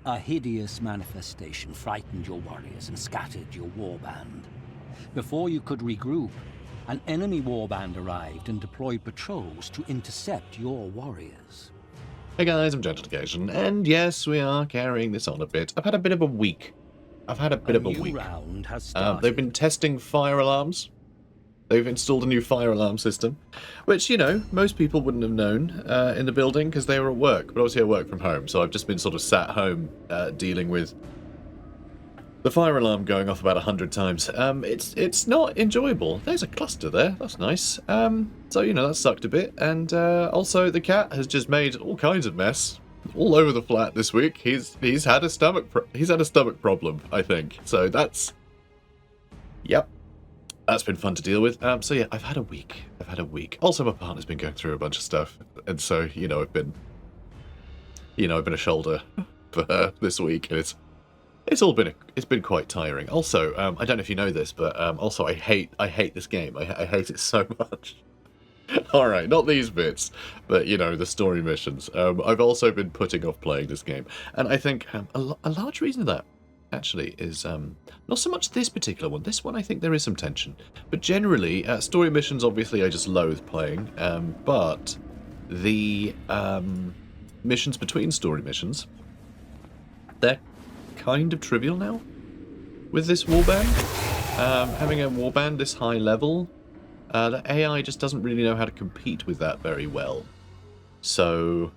A hideous manifestation frightened your warriors and scattered your warband. Before you could regroup, an enemy warband arrived and deployed patrols to intercept your warriors. Hey guys, I'm Strategizing, and yes, we are carrying this on a bit. I've had a bit of a week. Round has started. They've been testing fire alarms. They've installed a new fire alarm system, which, you know, most people wouldn't have known in the building because they were at work. But obviously I work from home, so I've just been sort of sat home dealing with the fire alarm going off about 100 times. It's not enjoyable. There's a cluster there. That's nice. So, you know, that sucked a bit. And also the cat has just made all kinds of mess all over the flat this week. He's had a stomach problem, I think. So that's... Yep. That's been fun to deal with. So yeah, I've had a week. Also, my partner's been going through a bunch of stuff, and so I've been a shoulder for her this week, and it's been quite tiring. Also, I don't know if you know this, but also I hate this game. I hate it so much. All right, not these bits, but the story missions. I've also been putting off playing this game, and I think a large reason of that actually is not so much this particular one. This one I think there is some tension, but generally story missions obviously I just loathe playing, but the missions between story missions, they're kind of trivial now with this warband. Having a warband this high level, the AI just doesn't really know how to compete with that very well. So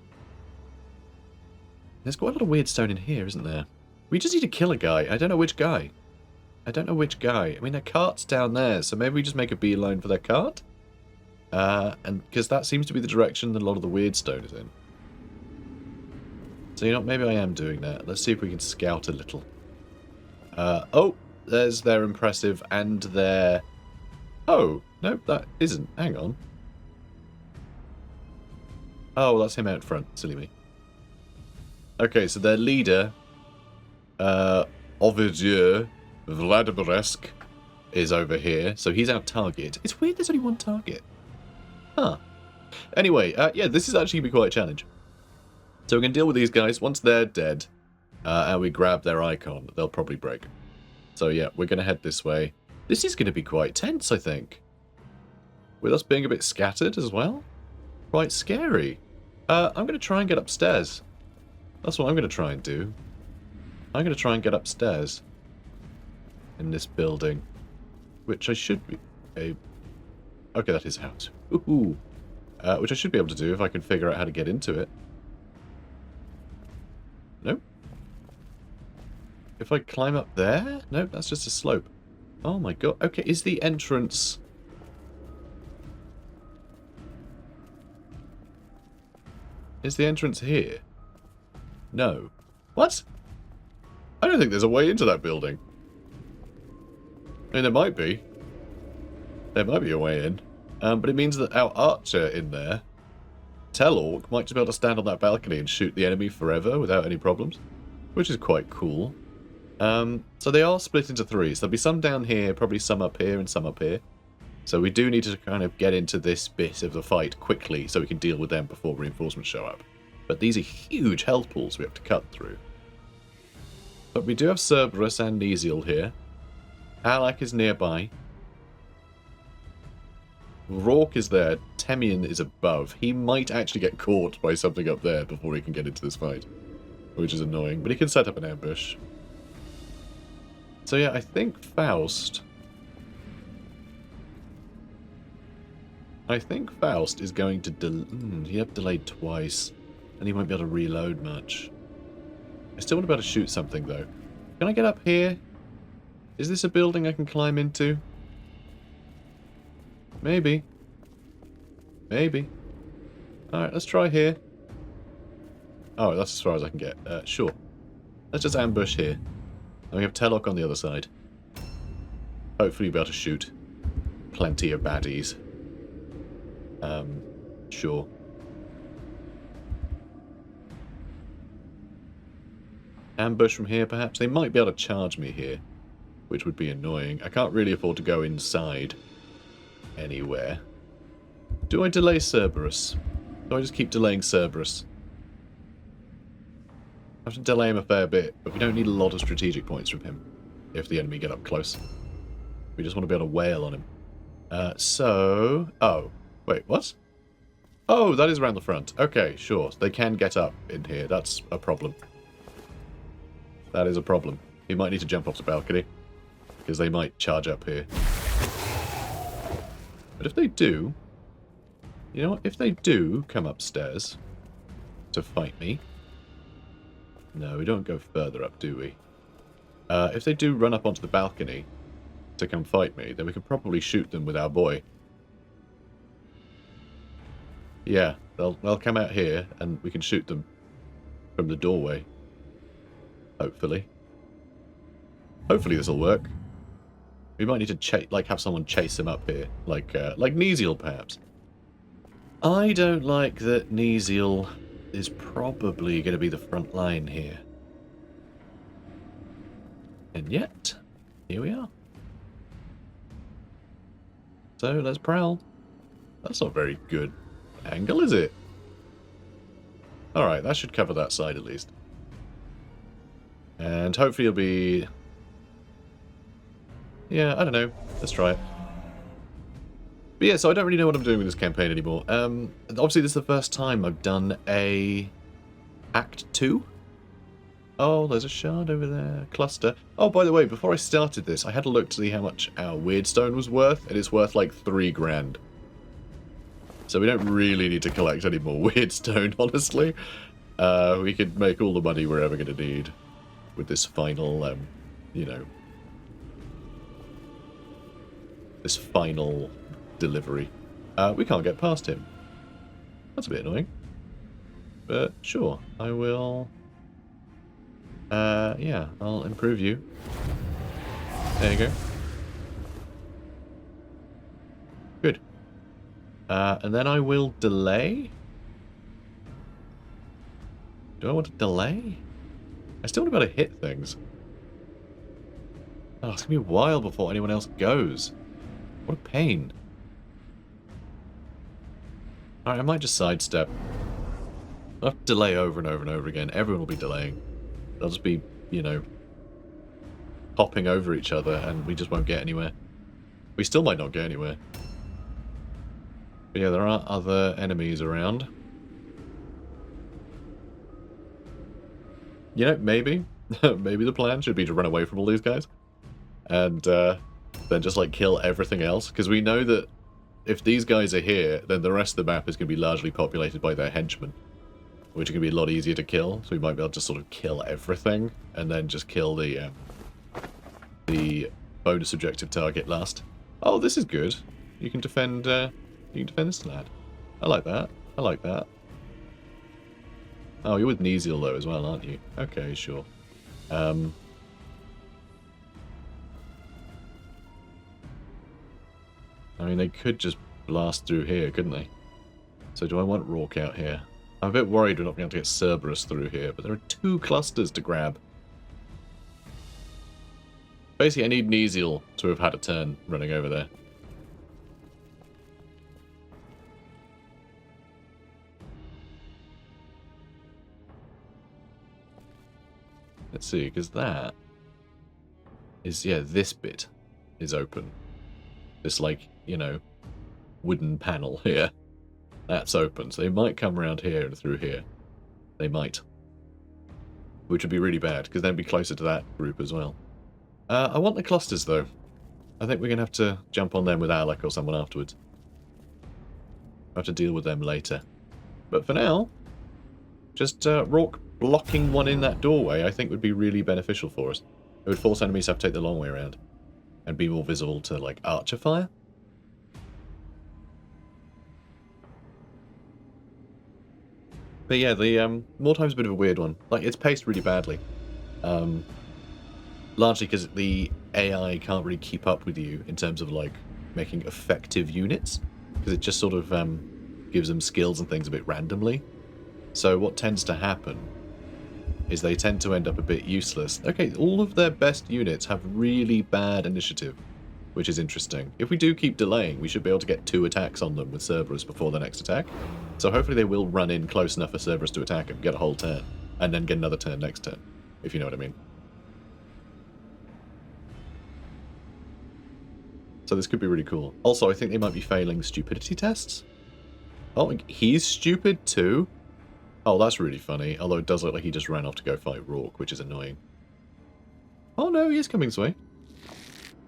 there's quite a lot of Wyrdstone in here, isn't there? We just need to kill a guy. I don't know which guy. I mean, their cart's down there, so maybe we just make a beeline for their cart? And because that seems to be the direction that a lot of the Wyrdstone is in. So, maybe I am doing that. Let's see if we can scout a little. Oh, there's their impressive and their... Oh, no, that isn't. Hang on. Oh, that's him out front. Silly me. Okay, so their leader... Ovidier Vladimiresk is over here, so he's our target. It's weird there's only one target. Huh. Anyway, yeah, this is actually going to be quite a challenge. So we can deal with these guys. Once they're dead, and we grab their icon, they'll probably break. So yeah, we're going to head this way. This is going to be quite tense, I think. With us being a bit scattered as well. Quite scary. I'm going to try and get upstairs. That's what I'm going to try and do. I'm going to try and get upstairs in this building, which I should be okay, that is out. Ooh. Which I should be able to do if I can figure out how to get into it. Nope. If I climb up there? Nope, that's just a slope. Oh my god. Okay, is the entrance... Is the entrance here? No. What? I don't think there's a way into that building. I mean, there might be. There might be a way in. But it means that our archer in there, Telork, might just be able to stand on that balcony and shoot the enemy forever without any problems. Which is quite cool. So they are split into three. So there'll be some down here, probably some up here, and some up here. So we do need to kind of get into this bit of the fight quickly so we can deal with them before reinforcements show up. But these are huge health pools we have to cut through. But we do have Cerberus and Nesiel here. Alak is nearby. Rourke is there. Temian is above. He might actually get caught by something up there before he can get into this fight. Which is annoying. But he can set up an ambush. So yeah, I think Faust... is going to... he had delayed twice. And he won't be able to reload much. I still want to be able to shoot something, though. Can I get up here? Is this a building I can climb into? Maybe. Maybe. Alright, let's try here. Oh, that's as far as I can get. Sure. Let's just ambush here. And we have Telok on the other side. Hopefully we'll be able to shoot plenty of baddies. Sure. Ambush from here, perhaps? They might be able to charge me here, which would be annoying. I can't really afford to go inside anywhere. Do I delay Cerberus? Do I just keep delaying Cerberus? have to delay him a fair bit, but we don't need a lot of strategic points from him if the enemy get up close. We just want to be able to wail on him. Oh, wait, what? Oh, that is around the front. Okay, sure. They can get up in here. That's a problem. That is a problem. He might need to jump off the balcony, because they might charge up here. But if they do... You know what? If they do come upstairs to fight me... No, we don't go further up, do we? If they do run up onto the balcony to come fight me, then we could probably shoot them with our boy. Yeah, they'll come out here, and we can shoot them from the doorway. Hopefully. Hopefully this will work. We might need to have someone chase him up here, like Neziel, perhaps. I don't like that Neziel is probably going to be the front line here. And yet, here we are. So let's prowl. That's not very good angle, is it? Alright, that should cover that side at least. And hopefully it'll be... Yeah, I don't know. Let's try it. But yeah, so I don't really know what I'm doing with this campaign anymore. Obviously this is the first time I've done a Act 2. Oh, there's a shard over there. Cluster. Oh, by the way, before I started this, I had a look to see how much our Wyrdstone was worth, and it's worth like 3 grand. So we don't really need to collect any more Wyrdstone, honestly. We could make all the money we're ever going to need with this final, you know, this final delivery. We can't get past him. That's a bit annoying. But sure, I will... yeah, I'll improve you. There you go. Good. And then I will delay? Do I want to delay? I still want to be able to hit things. Oh, it's going to be a while before anyone else goes. What a pain. Alright, I might just sidestep. I'll have to delay over and over and over again. Everyone will be delaying. They'll just be, you know, hopping over each other and we just won't get anywhere. We still might not get anywhere. But yeah, there are other enemies around. You know, maybe. Maybe the plan should be to run away from all these guys. And then just, like, kill everything else. Because we know that if these guys are here, then the rest of the map is going to be largely populated by their henchmen. Which are going to be a lot easier to kill. So we might be able to just sort of kill everything. And then just kill the bonus objective target last. Oh, this is good. You can defend this lad. I like that. I like that. Oh, you're with Neziel though as well, aren't you? Okay, sure. I mean, they could just blast through here, couldn't they? So do I want Rourke out here? I'm a bit worried we're not going to get Cerberus through here, but there are 2 clusters to grab. Basically, I need Neziel to have had a turn running over there. Let's see, because that is, yeah, this bit is open. This, like, you know, wooden panel here. That's open, so they might come around here and through here. They might. Which would be really bad, because they'd be closer to that group as well. I want the clusters, though. I think we're going to have to jump on them with Alec or someone afterwards. I'll have to deal with them later. But for now, just Rourke blocking one in that doorway, I think would be really beneficial for us. It would force enemies to have to take the long way around. And be more visible to, like, archer fire. But yeah, the Mordheim's a bit of a weird one. Like, it's paced really badly. Largely because the AI can't really keep up with you in terms of, like, making effective units. Because it just sort of gives them skills and things a bit randomly. So what tends to happen is they tend to end up a bit useless. Okay, all of their best units have really bad initiative, which is interesting. If we do keep delaying, we should be able to get 2 attacks on them with Cerberus before the next attack. So hopefully they will run in close enough for Cerberus to attack and get a whole turn. and then get another turn next turn, if you know what I mean. So this could be really cool. Also, I think they might be failing stupidity tests. Oh, he's stupid too? Oh, that's really funny. Although it does look like he just ran off to go fight Rourke, which is annoying. Oh no, he is coming this way.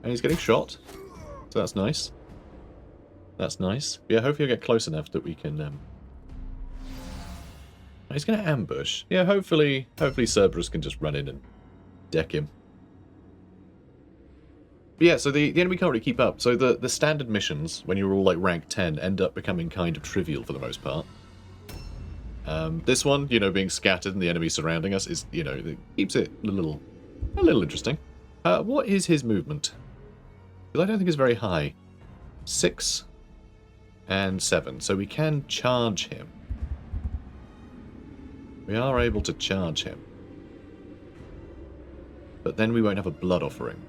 And he's getting shot. So that's nice. That's nice. Yeah, hopefully he'll get close enough that we can... He's going to ambush. Yeah, hopefully Cerberus can just run in and deck him. But yeah, so the enemy can't really keep up. So the standard missions, when you're all like rank 10, end up becoming kind of trivial for the most part. This one, you know, being scattered and the enemy surrounding us is, you know, it keeps it a little interesting. What is his movement? Because I don't think it's very high. 6 and 7, so we can charge him. We are able to charge him. But then we won't have a blood offering.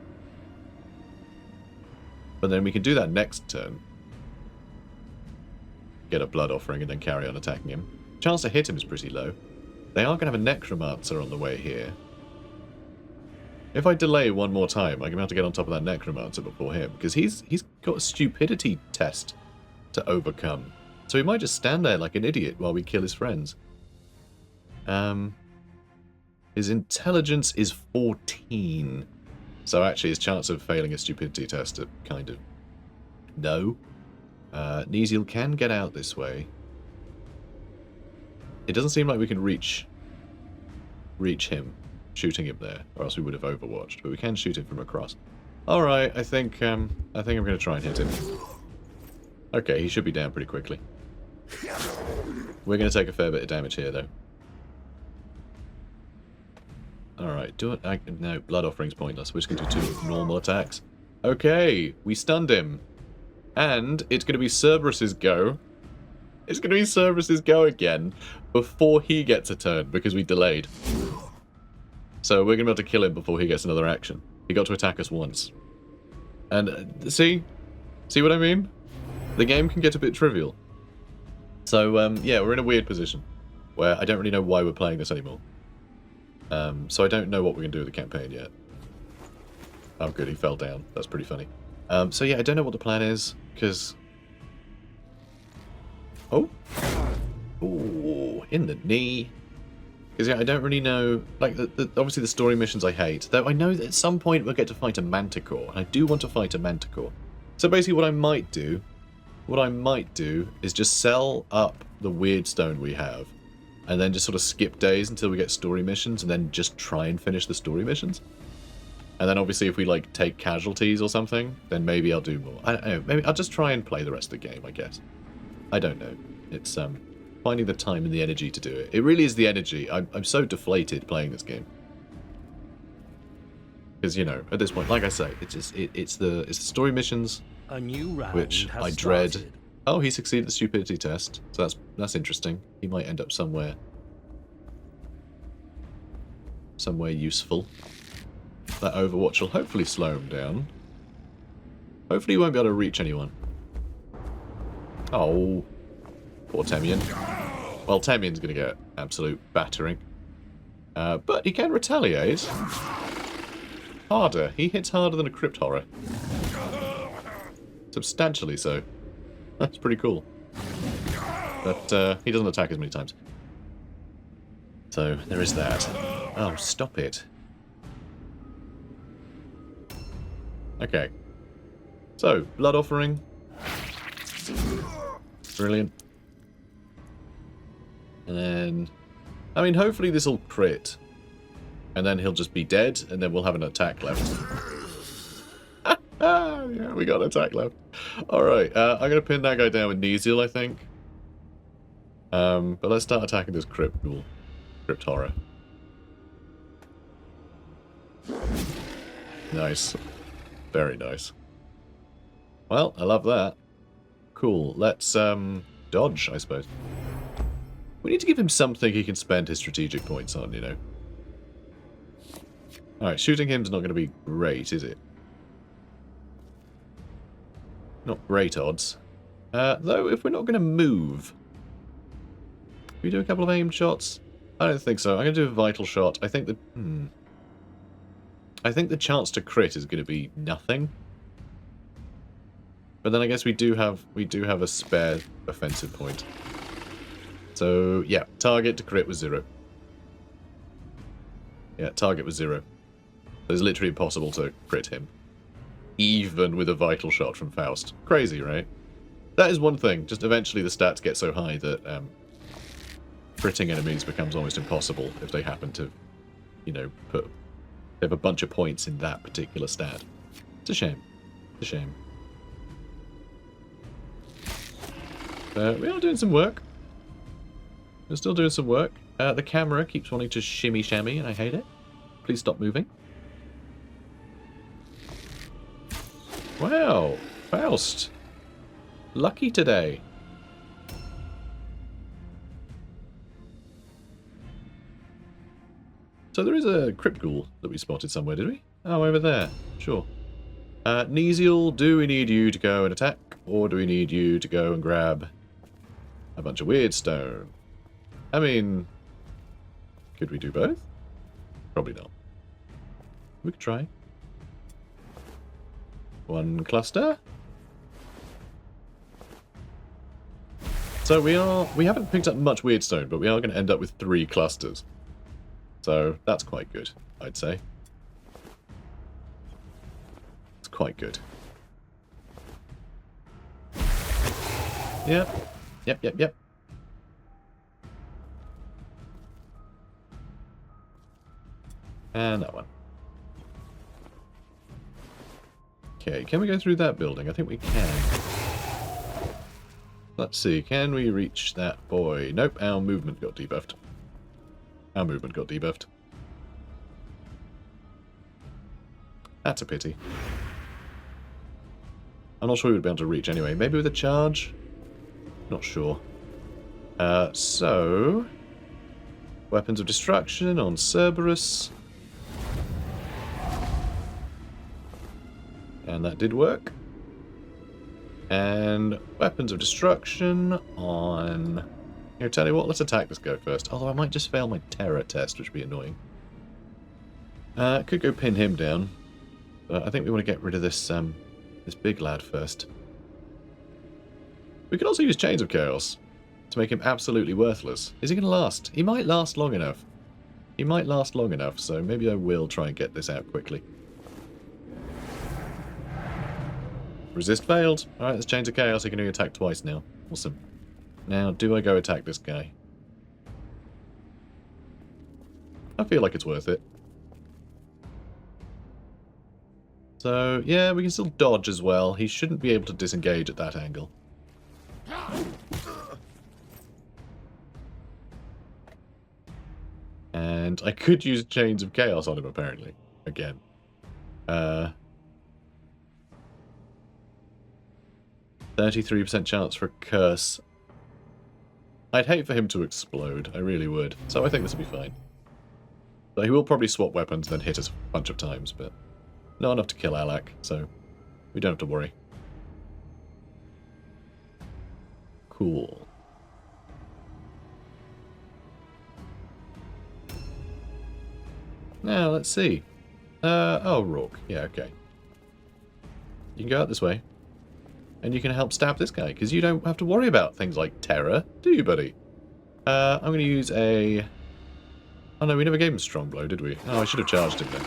But then we can do that next turn. Get a blood offering and then carry on attacking him. Chance to hit him is pretty low. They are going to have a Necromancer on the way here. If I delay one more time, I'm going to have to get on top of that Necromancer before him. Because he's got a stupidity test to overcome. So he might just stand there like an idiot while we kill his friends. His intelligence is 14. So actually his chance of failing a stupidity test are kind of no. Neziel can get out this way. It doesn't seem like we can reach him, shooting him there, or else we would have overwatched. But we can shoot him from across. All right, I think I'm going to try and hit him. Okay, he should be down pretty quickly. We're going to take a fair bit of damage here, though. Alright, do it. No, blood offering's pointless. We're just going to do 2 normal attacks. Okay, we stunned him. And it's going to be Cerberus's go. It's going to be Cerberus's go again before he gets a turn because we delayed. So we're going to be able to kill him before he gets another action. He got to attack us once. And see? See what I mean? The game can get a bit trivial. So, yeah, we're in a weird position where I don't really know why we're playing this anymore. So I don't know what we're going to do with the campaign yet. Oh, good, he fell down. That's pretty funny. So yeah, I don't know what the plan is, because... Oh! Ooh, in the knee. Because yeah, I don't really know... Like, obviously the story missions I hate. Though I know that at some point we'll get to fight a Manticore, and I do want to fight a Manticore. So basically what I might do is just sell up the Wyrdstone we have, and then just sort of skip days until we get story missions, and then just try and finish the story missions. And then obviously if we like take casualties or something, then maybe I'll do more. I don't know, maybe I'll just try and play the rest of the game, I guess. I don't know. It's finding the time and the energy to do it. It really is the energy. I'm so deflated playing this game. Because, you know, at this point, like I say, it's the story missions A new round which has I dread. started. Oh, he succeeded the stupidity test. So that's interesting. He might end up somewhere useful. That Overwatch will hopefully slow him down. Hopefully he won't be able to reach anyone. Oh, poor Temian. Well, Temian's going to get absolute battering. But he can retaliate. Harder. He hits harder than a crypt horror. Substantially so. That's pretty cool. But he doesn't attack as many times. So there is that. Oh, stop it. Okay. So, blood offering. Brilliant. And then... I mean, hopefully this will crit. And then he'll just be dead, and then we'll have an attack left. Yeah, we got an attack left. Alright, I'm going to pin that guy down with Neziel, I think. But let's start attacking this crypt horror. Nice. Very nice. Well, I love that. Cool. Let's dodge, I suppose. We need to give him something he can spend his strategic points on, you know. Alright, shooting him's not going to be great, is it? Not great odds. Though, if we're not going to move... we do a couple of aim shots? I don't think so. I'm going to do a vital shot. I think that... I think the chance to crit is going to be nothing. But then I guess we do have a spare offensive point. So, yeah, target to crit was 0. Yeah, target was 0. It's literally impossible to crit him. Even with a vital shot from Faust. Crazy, right? That is one thing. Just eventually the stats get so high that critting enemies becomes almost impossible if they happen to, you know, they have a bunch of points in that particular stat. It's a shame. It's a shame. We are doing some work. We're still doing some work. The camera keeps wanting to shimmy shammy, and I hate it. Please stop moving. Wow, Faust. Lucky today. So there is a crypt ghoul that we spotted somewhere, did we? Oh, over there. Sure. Nesiel, do we need you to go and attack? Or do we need you to go and grab a bunch of Wyrdstone? I mean, could we do both? Probably not. We could try. One cluster. So we haven't picked up much Wyrdstone, but we are going to end up with 3 clusters. So that's quite good, I'd say. It's quite good. Yep. Yep. And that one. Okay, can we go through that building? I think we can. Let's see, can we reach that boy? Nope, our movement got debuffed. Our movement got debuffed. That's a pity. I'm not sure we would be able to reach anyway. Maybe with a charge? Not sure. So... Weapons of Destruction on Cerberus. And that did work. And Weapons of Destruction on... Here, tell you what, let's attack this guy first. Although I might just fail my terror test, which would be annoying. Could go pin him down. But I think we want to get rid of this this big lad first. We could also use Chains of Chaos to make him absolutely worthless. Is he going to last? He might last long enough. He might last long enough, so maybe I will try and get this out quickly. Resist failed. Alright, there's Chains of Chaos. He can only attack twice now. Awesome. Now, do I go attack this guy? I feel like it's worth it. So, yeah, we can still dodge as well. He shouldn't be able to disengage at that angle. And I could use Chains of Chaos on him, apparently. Again. 33% chance for a curse. I'd hate for him to explode. I really would. So I think this will be fine. So he will probably swap weapons and then hit us a bunch of times, but not enough to kill Alak, so we don't have to worry. Cool. Now, let's see. Oh, Rourke. Yeah, okay. You can go out this way. And you can help stab this guy, because you don't have to worry about things like terror, do you, buddy? I'm going to use a... Oh no, we never gave him Strong Blow, did we? Oh, I should have charged him then.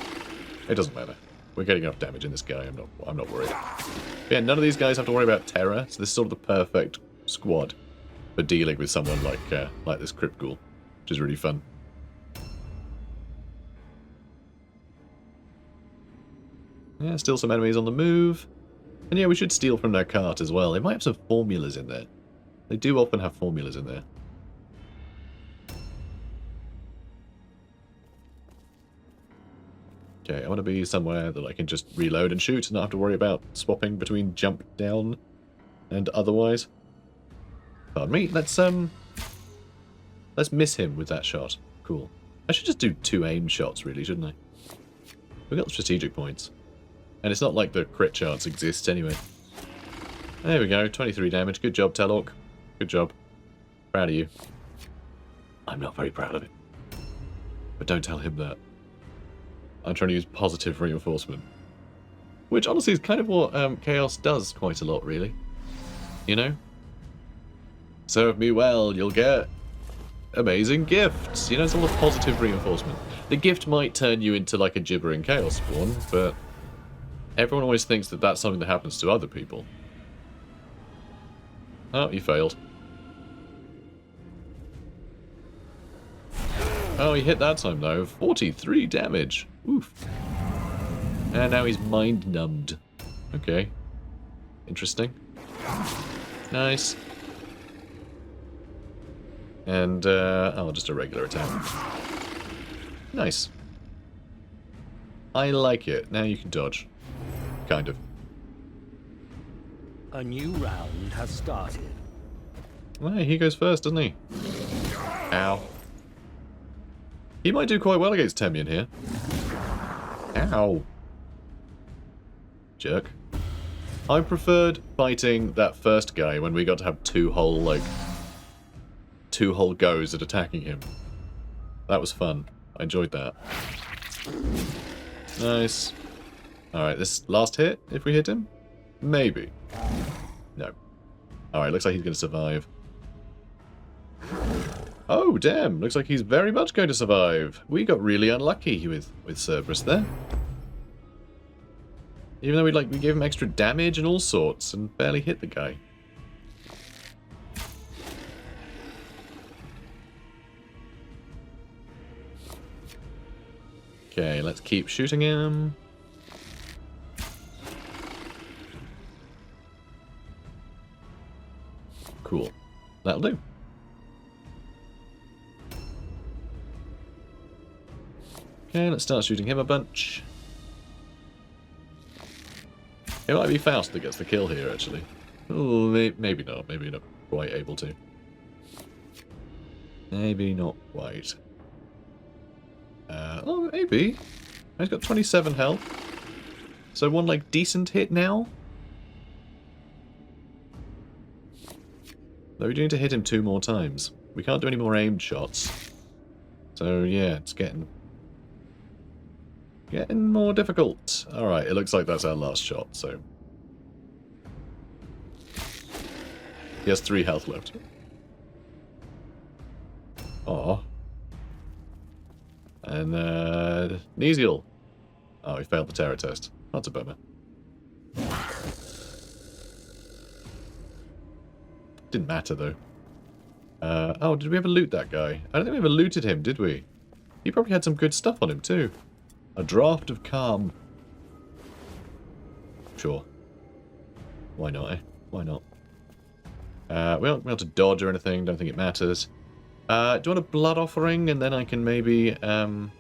It doesn't matter. We're getting enough damage in this guy, I'm not worried. But yeah, none of these guys have to worry about terror, so this is sort of the perfect squad for dealing with someone like this Crypt Ghoul, which is really fun. Yeah, still some enemies on the move. And yeah, we should steal from their cart as well. They might have some formulas in there. They do often have formulas in there. Okay, I want to be somewhere that I can just reload and shoot and not have to worry about swapping between jump down and otherwise. Pardon me, let's miss him with that shot. Cool. I should just do 2 aim shots really, shouldn't I? We've got strategic points. And it's not like the crit chance exists anyway. There we go, 23 damage. Good job, Telork. Good job. Proud of you. I'm not very proud of it. But don't tell him that. I'm trying to use positive reinforcement. Which, honestly, is kind of what Chaos does quite a lot, really. You know? Serve me well, you'll get amazing gifts. You know, it's all a positive reinforcement. The gift might turn you into, like, a gibbering Chaos spawn, but everyone always thinks that that's something that happens to other people. Oh, you failed. Oh, he hit that time, though. 43 damage. Oof. And now he's mind-numbed. Okay. Interesting. Nice. And, oh, just a regular attack. Nice. I like it. Now you can dodge. Kind of. A new round has started. Well, he goes first, doesn't he? Ow. He might do quite well against Temian here. Ow. Jerk. I preferred fighting that first guy when we got to have two whole goes at attacking him. That was fun. I enjoyed that. Nice. Alright, this last hit, if we hit him? Maybe. No. Alright, looks like he's going to survive. Oh, damn. Looks like he's very much going to survive. We got really unlucky with Cerberus there. Even though we gave him extra damage and all sorts and barely hit the guy. Okay, let's keep shooting him. Cool. That'll do. Okay, let's start shooting him a bunch. It might be Faust that gets the kill here, actually. Oh, maybe not. Maybe not quite able to. Maybe not quite. Oh, maybe. He's got 27 health. So one, like, decent hit now? Though we do need to hit him 2 more times. We can't do any more aimed shots. So, yeah, it's getting more difficult. Alright, it looks like that's our last shot, so... He has 3 health left. Aw. And, Nesiel. Oh, he failed the terror test. That's a bummer. Didn't matter, though. Oh, did we ever loot that guy? I don't think we ever looted him, did we? He probably had some good stuff on him, too. A draft of calm. Sure. Why not, eh? Why not? We don't have to dodge or anything. Don't think it matters. Do you want a blood offering? And then I can maybe... God,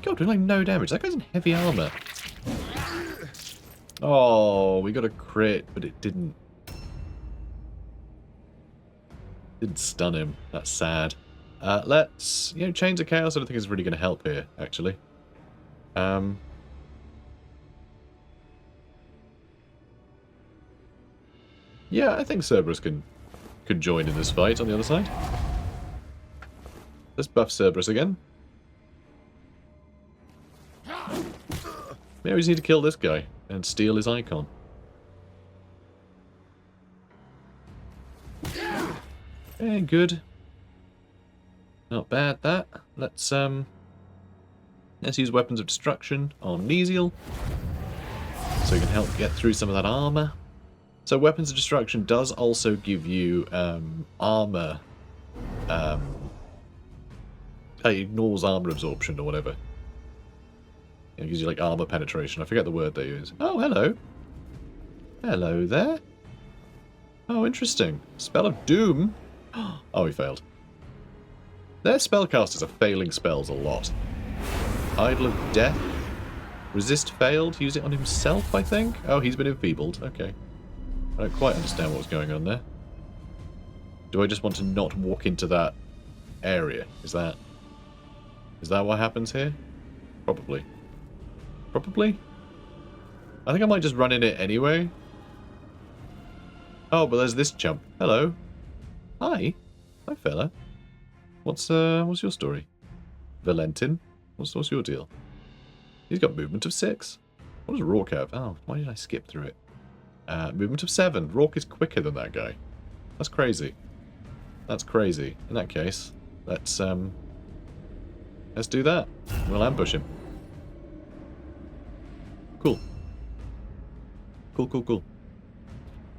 doing like no damage. That guy's in heavy armor. Oh, we got a crit, but it didn't stun him. That's sad. Let's, Chains of Chaos I don't think is really going to help here, actually. Yeah, I think Cerberus could join in this fight on the other side. Let's buff Cerberus again. Maybe we just need to kill this guy and steal his icon. Okay, good. Not bad, that. Let's use Weapons of Destruction on Nesiel, so we can help get through some of that armor. So Weapons of Destruction does also give you armor. It ignores armor absorption or whatever. It gives you like armor penetration. I forget the word they use. Oh, hello. Hello there. Oh, interesting. Spell of Doom. Oh, he failed. Their spellcasters are failing spells a lot. Idol of Death. Resist failed. Use it on himself, I think. Oh, he's been enfeebled. Okay. I don't quite understand what was going on there. Do I just want to not walk into that area? Is that what happens here? Probably. Probably? I think I might just run in it anyway. Oh, but there's this chump. Hello. Hi. Hi, fella. What's your story? Valentin? What's your deal? He's got movement of 6. What does Rourke have? Oh, why did I skip through it? Movement of 7. Rourke is quicker than that guy. That's crazy. That's crazy. In that case, let's do that. We'll ambush him. Cool. Cool.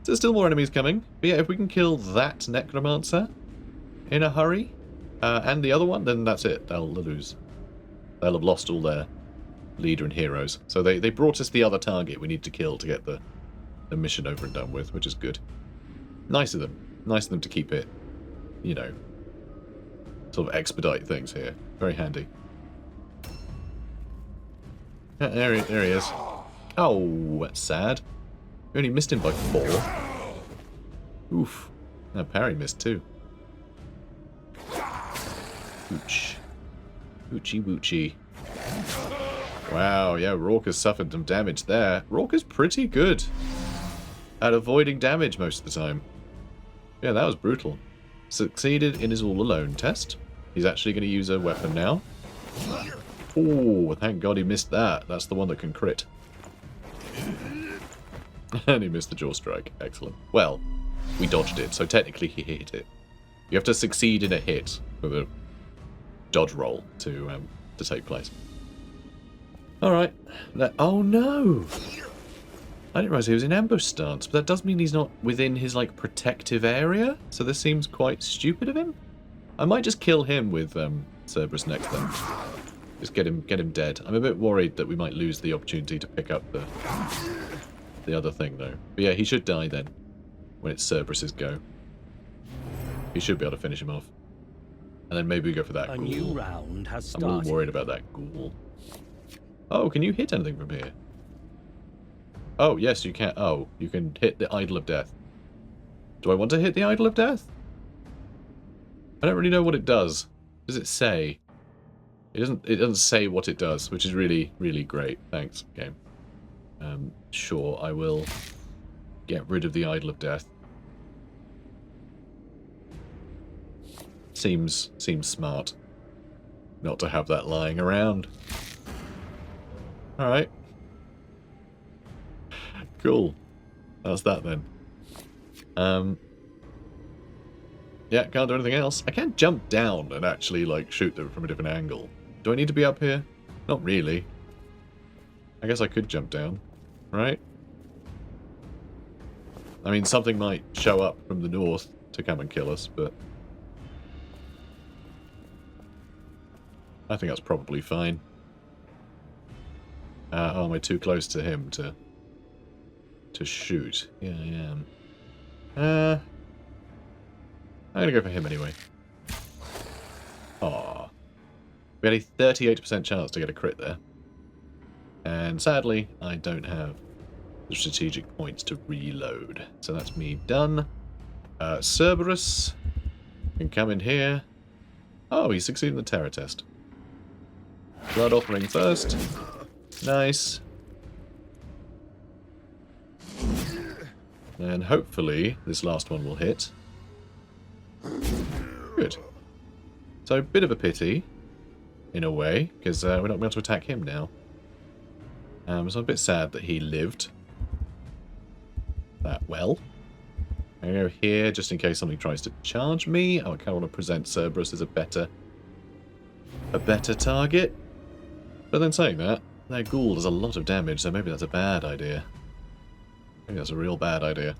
There's still more enemies coming. But yeah, if we can kill that Necromancer in a hurry, and the other one, then that's it. They'll lose. They'll have lost all their leader and heroes. So they brought us the other target we need to kill to get the mission over and done with, which is good. Nice of them. Nice of them to keep it, you know, sort of expedite things here. Very handy. Yeah, there he is. Oh, that's sad. We only missed him by 4. Oof. No, parry missed too. Ooch. Oochie woochie. Wow, yeah, Rourke has suffered some damage there. Rourke is pretty good at avoiding damage most of the time. Yeah, that was brutal. Succeeded in his all-alone test. He's actually going to use a weapon now. Oh, thank God he missed that. That's the one that can crit. And he missed the jaw strike. Excellent. Well, we dodged it, so technically he hit it. You have to succeed in a hit for the dodge roll to take place. Alright. Oh no! I didn't realise he was in ambush stance, but that does mean he's not within his, like, protective area, so this seems quite stupid of him. I might just kill him with Cerberus next then. Just get him dead. I'm a bit worried that we might lose the opportunity to pick up the other thing, though. But yeah, he should die then, when it's Cerberus's go. He should be able to finish him off. And then maybe we go for that ghoul. A new round has started. I'm a little worried about that ghoul. Oh, can you hit anything from here? Oh, yes, you can. Oh, you can hit the Idol of Death. Do I want to hit the Idol of Death? I don't really know what it does. Does it say? It doesn't say what it does, which is really, really great. Thanks, game. Sure, I will get rid of the Idol of Death. Seems smart not to have that lying around. Alright. Cool. That's that then. Yeah, can't do anything else. I can jump down and actually, like, shoot them from a different angle. Do I need to be up here? Not really. I guess I could jump down, right? I mean, something might show up from the north to come and kill us, but I think that's probably fine. Oh, am I too close to him to shoot? Yeah, I am. I'm gonna go for him anyway. Aww. We had a 38% chance to get a crit there. And sadly, I don't have the strategic points to reload. So that's me done. Cerberus can come in here. Oh, he succeeded in the terror test. Blood offering first. Nice. And hopefully this last one will hit. Good. So a bit of a pity, in a way, because we're not going to be able to attack him now. So I'm a bit sad that he lived that well. I'm going to go here just in case something tries to charge me. Oh, I kind of want to present Cerberus as a better target. But then saying that, their ghoul does a lot of damage, so maybe that's a bad idea. Maybe that's a real bad idea.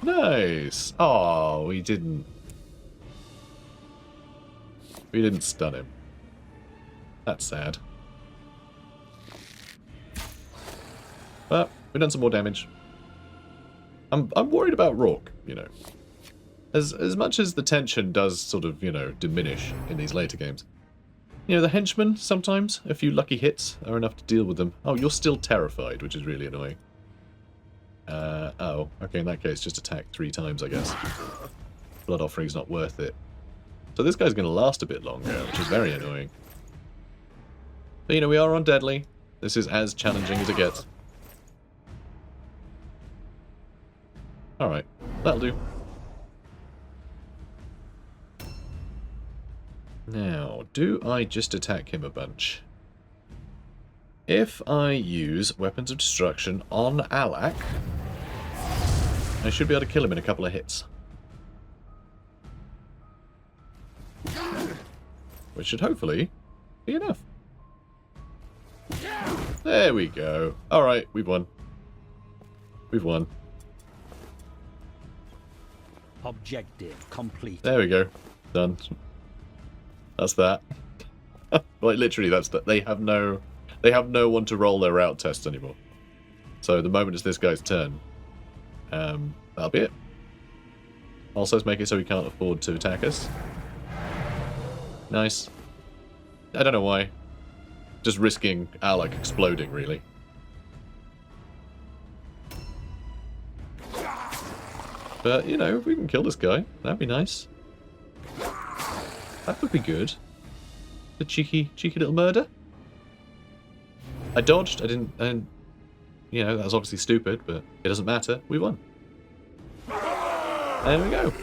Nice! Oh, we didn't stun him. That's sad. But we've done some more damage. I'm worried about Rourke, you know. As much as the tension does sort of, you know, diminish in these later games. You know, the henchmen, sometimes, a few lucky hits are enough to deal with them. Oh, you're still terrified, which is really annoying. Oh, okay, in that case, just attack 3 times, I guess. Blood offering's not worth it. So this guy's going to last a bit longer, which is very annoying. But, you know, we are on Deadly. This is as challenging as it gets. Alright, that'll do. Now, do I just attack him a bunch? If I use Weapons of Destruction on Alak, I should be able to kill him in a couple of hits. Which should hopefully be enough. There we go. Alright, we've won. We've won. Objective complete. There we go. Done. That's that. Like literally, that's that. They have no one to roll their route test anymore. So the moment it's this guy's turn, that'll be it. Also, let's make it so he can't afford to attack us. Nice. I don't know why. Just risking Alak exploding, really. But, you know, if we can kill this guy, that'd be nice. That would be good. The cheeky little murder. I dodged, I didn't, you know, that was obviously stupid, but it doesn't matter. We won. There we go.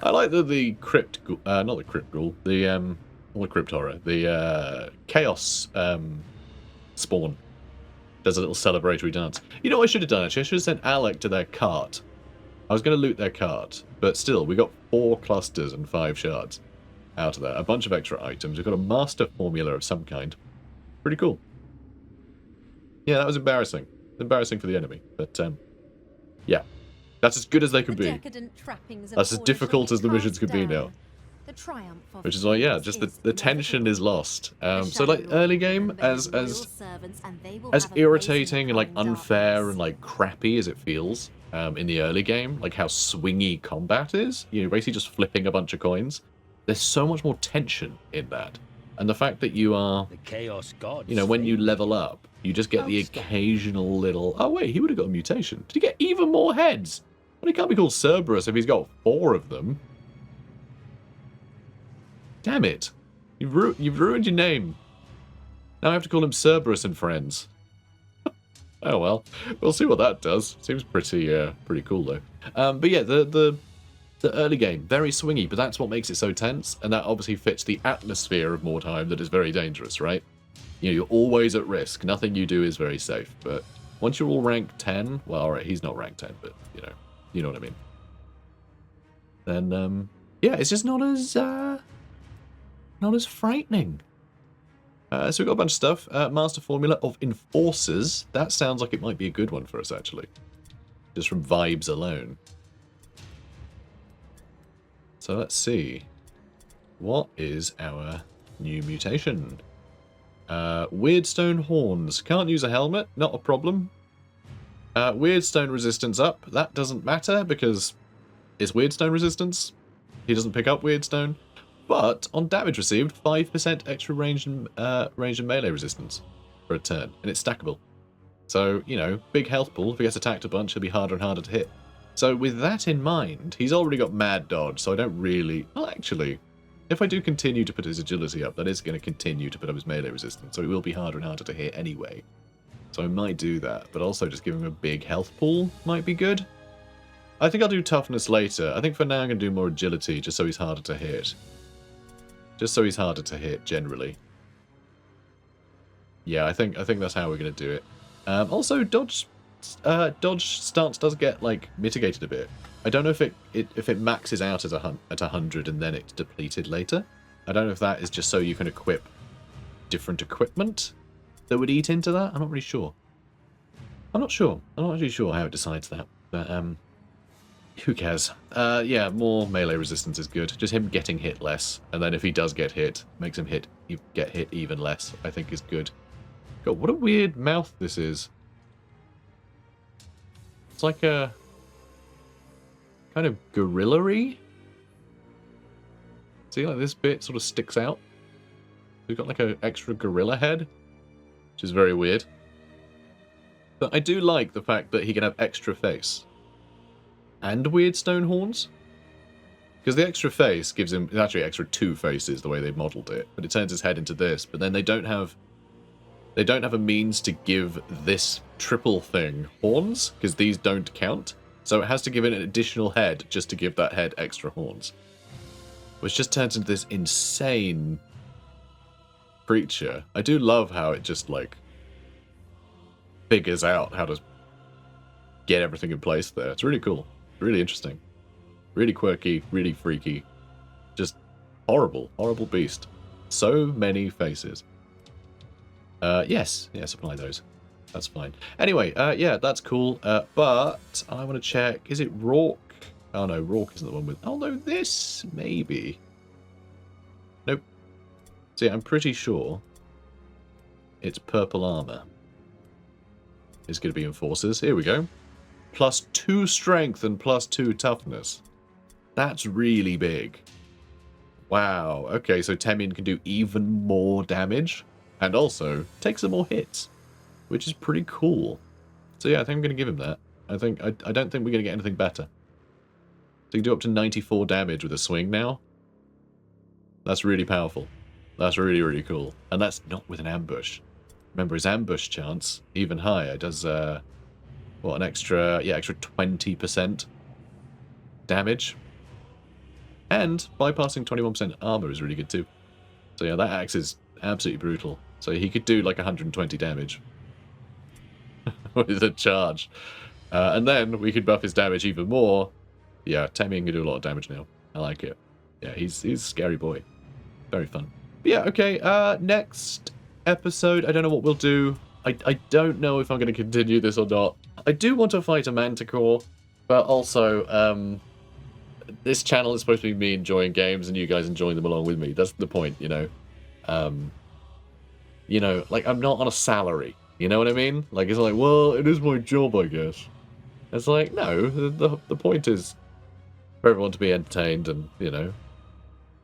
I like the crypt, not the crypt ghoul, the crypt horror, the chaos spawn does a little celebratory dance. You know what I should have done actually? I should have sent Alak to their cart. I was going to loot their cart, but still, we got 4 clusters and 5 shards out of that. A bunch of extra items. We've got a master formula of some kind. Pretty cool. Yeah, that was embarrassing. Embarrassing for the enemy, but yeah. That's as good as they can be. That's as difficult as the missions could be now. Which is why, yeah, just the tension is lost. So like early game, as irritating and like unfair and like crappy as it feels in the early game, like how swingy combat is, you know, basically just flipping a bunch of coins. There's so much more tension in that, and the fact that you are, The Chaos God. you know, when you level up, you just get the occasional little. Oh wait, he would have got a mutation. Did he get even more heads? Well, he can't be called Cerberus if he's got 4 of them. Damn it. You've ruined your name. Now I have to call him Cerberus and Friends. Oh well. We'll see what that does. Seems pretty cool though. But yeah, the early game, very swingy, but that's what makes it so tense, and that obviously fits the atmosphere of Mordheim that is very dangerous, right? You know, you're always at risk. Nothing you do is very safe. But once you're all rank 10, well, alright, he's not rank 10, but you know what I mean. Then yeah, it's just not as frightening. So we've got a bunch of stuff. Master Formula of Enforcers. That sounds like it might be a good one for us, actually. Just from vibes alone. So let's see. What is our new mutation? Wyrdstone Horns. Can't use a helmet. Not a problem. Wyrdstone resistance up. That doesn't matter because it's Wyrdstone resistance. He doesn't pick up Wyrdstone. But on damage received, 5% extra range and melee resistance for a turn, and it's stackable. So, you know, big health pool. If he gets attacked a bunch, he'll be harder and harder to hit. So with that in mind, he's already got mad dodge, so I don't really... Well, actually, if I do continue to put his agility up, that is going to continue to put up his melee resistance, so it will be harder and harder to hit anyway. So I might do that, but also just give him a big health pool might be good. I think I'll do toughness later. I think for now I'm going to do more agility, just so he's harder to hit. Just so he's harder to hit, generally. Yeah, I think that's how we're going to do it. Also, dodge stance does get, like, mitigated a bit. I don't know if it maxes out at 100 and then it's depleted later. I don't know if that is just so you can equip different equipment that would eat into that. I'm not really sure. I'm not actually sure how it decides that. But, who cares? Yeah, more melee resistance is good. Just him getting hit less, and then if he does get hit, makes him get hit even less, I think is good. God, what a weird mouth this is. It's like a kind of gorilla-y. See, like this bit sort of sticks out. We've got like an extra gorilla head, which is very weird. But I do like the fact that he can have extra face. And Wyrdstone horns? Because the extra face gives him... It's actually extra 2 faces, the way they've modelled it. But it turns his head into this. But then they don't have a means to give this triple thing horns, because these don't count. So it has to give it an additional head just to give that head extra horns. Which just turns into this insane creature. I do love how it just, like, figures out how to get everything in place there. It's really cool. Really interesting. Really quirky, really freaky. Just horrible. Horrible beast. So many faces. Yes. Yeah, supply those. That's fine. Anyway, yeah, that's cool. But I want to check. Is it Rorke? Oh, no, Rorke isn't the one with... Oh, no, this, maybe. Nope. See, I'm pretty sure it's purple armor. It's going to be enforcers. Here we go. +2 strength and +2 toughness. That's really big. Wow. Okay, so Temian can do even more damage. And also, take some more hits. Which is pretty cool. So yeah, I think I'm going to give him that. I don't think we're going to get anything better. So you can do up to 94 damage with a swing now. That's really powerful. That's really, really cool. And that's not with an ambush. Remember, his ambush chance, even higher, does, what, an extra, yeah, extra 20% damage. And bypassing 21% armor is really good too. So yeah, that axe is absolutely brutal. So he could do like 120 damage. With a charge. And then we could buff his damage even more. Yeah, Temian can do a lot of damage now. I like it. Yeah, he's a scary boy. Very fun. But yeah, okay, next episode, I don't know what we'll do. I don't know if I'm going to continue this or not. I do want to fight a Manticore, but also, this channel is supposed to be me enjoying games and you guys enjoying them along with me. That's the point, you know. You know, like, I'm not on a salary. You know what I mean? Like, it's like, well, it is my job, I guess. It's like, no, the point is for everyone to be entertained and, you know,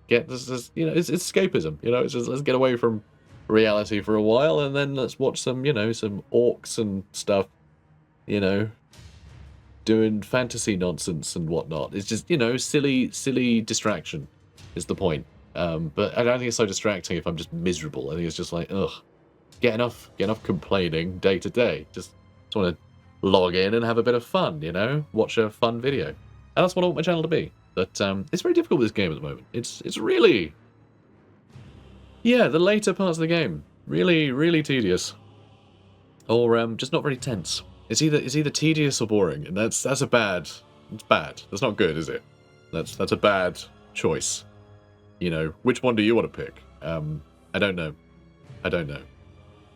get this, you know, it's escapism. You know, it's just, let's get away from reality for a while and then let's watch some, you know, some orcs and stuff, you know, doing fantasy nonsense and whatnot. It's just, you know, silly distraction is the point. But I don't think it's so distracting if I'm just miserable. I think it's just like, ugh. Get enough complaining day to day. Just want to log in and have a bit of fun, you know? Watch a fun video. And that's what I want my channel to be. But it's very difficult with this game at the moment. It's really... Yeah, the later parts of the game. Really, really tedious. Or just not very tense. It's either tedious or boring, and that's a bad... It's bad. That's not good, is it? That's a bad choice. You know, which one do you want to pick? I don't know. I don't know.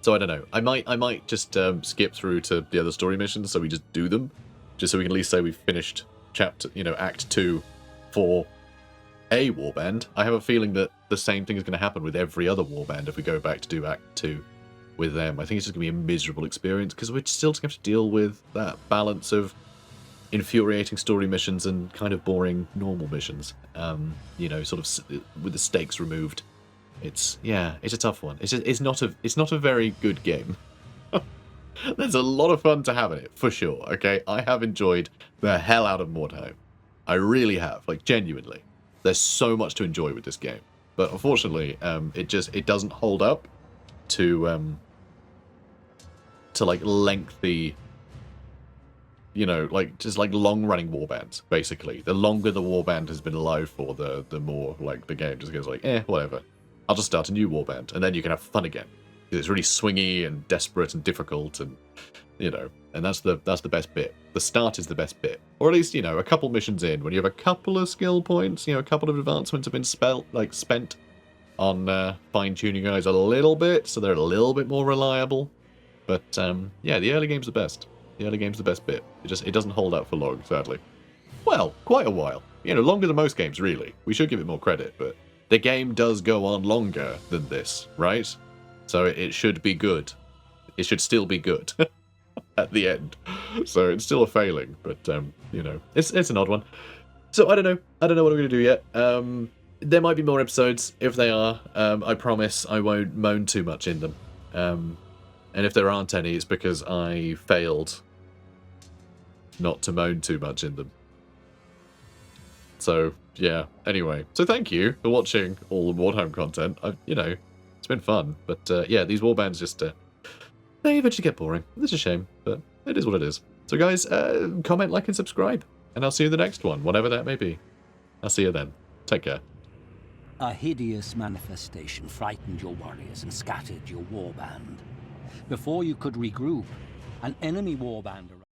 So I don't know. I might just skip through to the other story missions, so we just do them, just so we can at least say we've finished chapter, you know, Act 2 for a Warband. I have a feeling that the same thing is going to happen with every other Warband if we go back to do Act 2 with them. I think it's just going to be a miserable experience because we're still going to have to deal with that balance of infuriating story missions and kind of boring normal missions. You know, sort of with the stakes removed. It's a tough one. It's not a very good game. There's a lot of fun to have in it, for sure. Okay, I have enjoyed the hell out of Mordheim. I really have, like genuinely. There's so much to enjoy with this game, but unfortunately, it doesn't hold up to like lengthy, you know, like just like long-running warbands. Basically, the longer the warband has been alive for, the more like the game just goes like, whatever. I'll just start a new warband, and then you can have fun again. It's really swingy and desperate and difficult, and you know, and that's the best bit. The start is the best bit, or at least, you know, a couple missions in, when you have a couple of skill points, you know, a couple of advancements have been spent on fine-tuning guys a little bit, so they're a little bit more reliable. But yeah, the early game's the best. The early game's the best bit. It doesn't hold up for long, sadly. Well, quite a while. You know, longer than most games, really. We should give it more credit, but the game does go on longer than this, right? So it should be good. It should still be good at the end. So it's still a failing, but you know, it's an odd one. So I don't know what I'm going to do yet. There might be more episodes. If they are, I promise I won't moan too much in them. And if there aren't any, it's because I failed not to moan too much in them. So, yeah. Anyway, so thank you for watching all the Mordheim content. You know, it's been fun. But, yeah, these warbands just, they eventually get boring. It's a shame, but it is what it is. So, guys, comment, like, and subscribe. And I'll see you in the next one, whatever that may be. I'll see you then. Take care. A hideous manifestation frightened your warriors and scattered your warband. Before you could regroup, an enemy warband arrived.